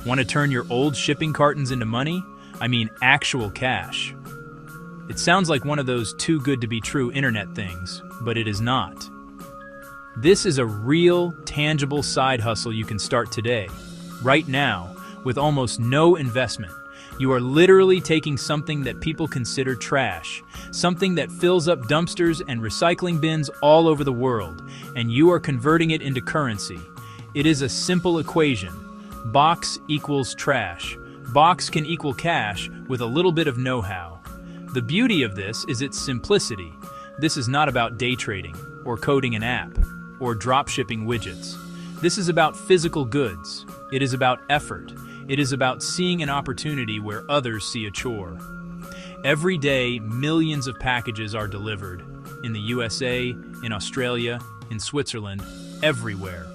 Want to turn your old shipping cartons into money? I mean actual cash. It sounds like one of those too good to be true internet things, but it is not. This is a real, tangible side hustle you can start today, right now, with almost no investment. You are literally taking something that people consider trash, something that fills up dumpsters and recycling bins all over the world, and you are converting it into currency. It is a simple equation. Box equals trash. Box can equal cash with a little bit of know-how. The beauty of this is its simplicity. This is not about day trading, or coding an app, or drop shipping widgets. This is about physical goods. It is about effort. It is about seeing an opportunity where others see a chore. Every day, millions of packages are delivered. In the USA, in Australia, in Switzerland, everywhere.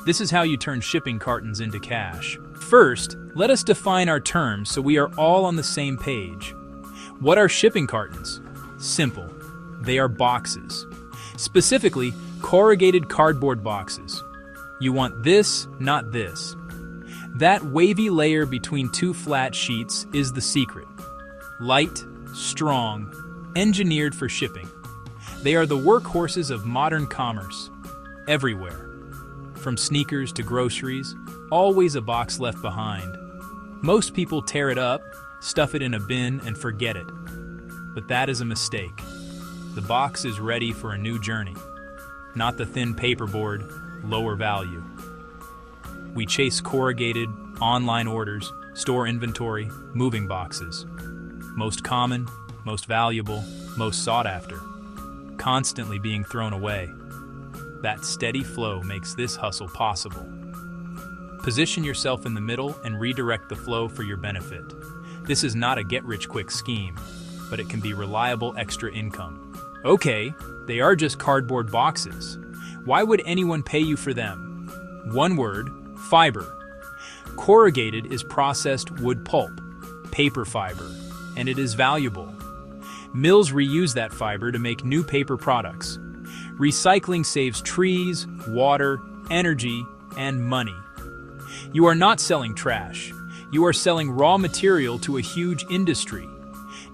This is how you turn shipping cartons into cash. First, let us define our terms so we are all on the same page. What are shipping cartons? Simple. They are boxes. Specifically, corrugated cardboard boxes. You want this, not this. That wavy layer between two flat sheets is the secret. Light, strong, engineered for shipping. They are the workhorses of modern commerce. Everywhere. From sneakers to groceries, always a box left behind. Most people tear it up, stuff it in a bin, and forget it. But that is a mistake. The box is ready for a new journey. Not the thin paperboard, lower value. We chase corrugated, online orders, store inventory, moving boxes. Most common, most valuable, most sought after. Constantly being thrown away. That steady flow makes this hustle possible. Position yourself in the middle and redirect the flow for your benefit. This is not a get-rich-quick scheme, but it can be reliable extra income. Okay, they are just cardboard boxes. Why would anyone pay you for them? One word, fiber. Corrugated is processed wood pulp, paper fiber, and it is valuable. Mills reuse that fiber to make new paper products. Recycling saves trees, water, energy, and money. You are not selling trash. You are selling raw material to a huge industry.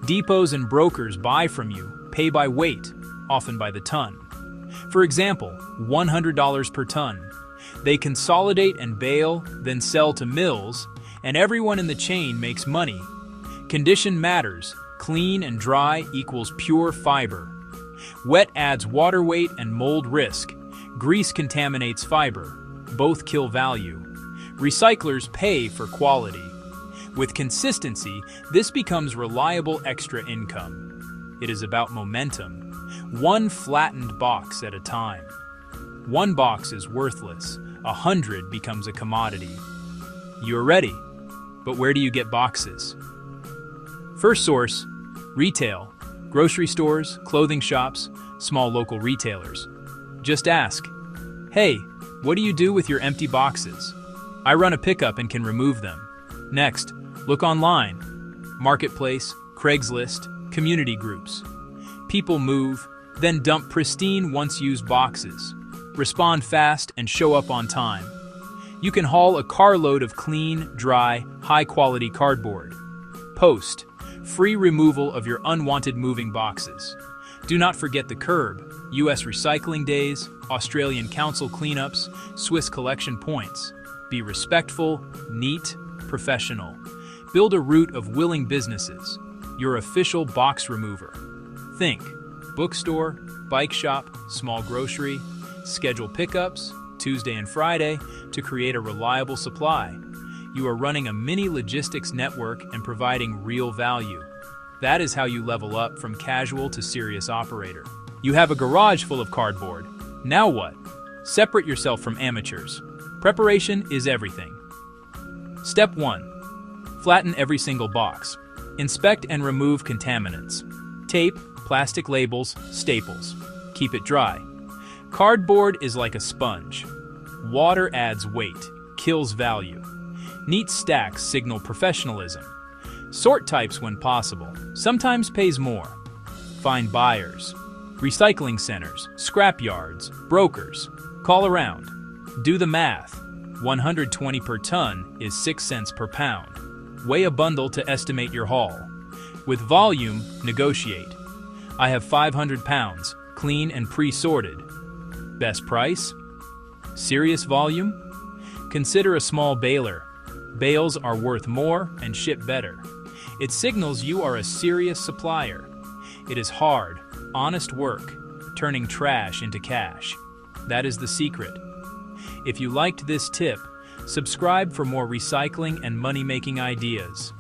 Depots and brokers buy from you, pay by weight, often by the ton. For example, $100 per ton. They consolidate and bale, then sell to mills, and everyone in the chain makes money. Condition matters. Clean and dry equals pure fiber. Wet adds water weight and mold risk. Grease contaminates fiber. Both kill value. Recyclers pay for quality. With consistency, this becomes reliable extra income. It is about momentum. One flattened box at a time. One box is worthless. 100 becomes a commodity. You're ready. But where do you get boxes? First source, retail. Grocery stores, clothing shops, small local retailers. Just ask, hey, what do you do with your empty boxes? I run a pickup and can remove them. Next, look online. Marketplace, Craigslist, community groups. People move, then dump pristine once-used boxes. Respond fast and show up on time. You can haul a carload of clean, dry, high-quality cardboard. Post. Free removal of your unwanted moving boxes. Do not forget the curb, U.S. recycling days, Australian council cleanups, Swiss collection points. Be respectful, neat, professional. Build a route of willing businesses. Your official box remover. Think bookstore, bike shop, small grocery. Schedule pickups, Tuesday and Friday, to create a reliable supply. You are running a mini logistics network and providing real value. That is how you level up from casual to serious operator. You have a garage full of cardboard. Now what? Separate yourself from amateurs. Preparation is everything. Step 1. Flatten every single box. Inspect and remove contaminants. Tape, plastic labels, staples. Keep it dry. Cardboard is like a sponge. Water adds weight, kills value. Neat stacks signal professionalism. Sort types when possible, sometimes pays more. Find buyers. Recycling centers, scrap yards, brokers. Call around. Do the math. 120 per ton is 6 cents per pound. Weigh a bundle to estimate your haul. With volume, negotiate. I have 500 pounds, clean and pre-sorted. Best price? Serious volume? Consider a small baler. Bales are worth more and ship better. It signals you are a serious supplier. It is hard, honest work, turning trash into cash. That is the secret. If you liked this tip, subscribe for more recycling and money-making ideas.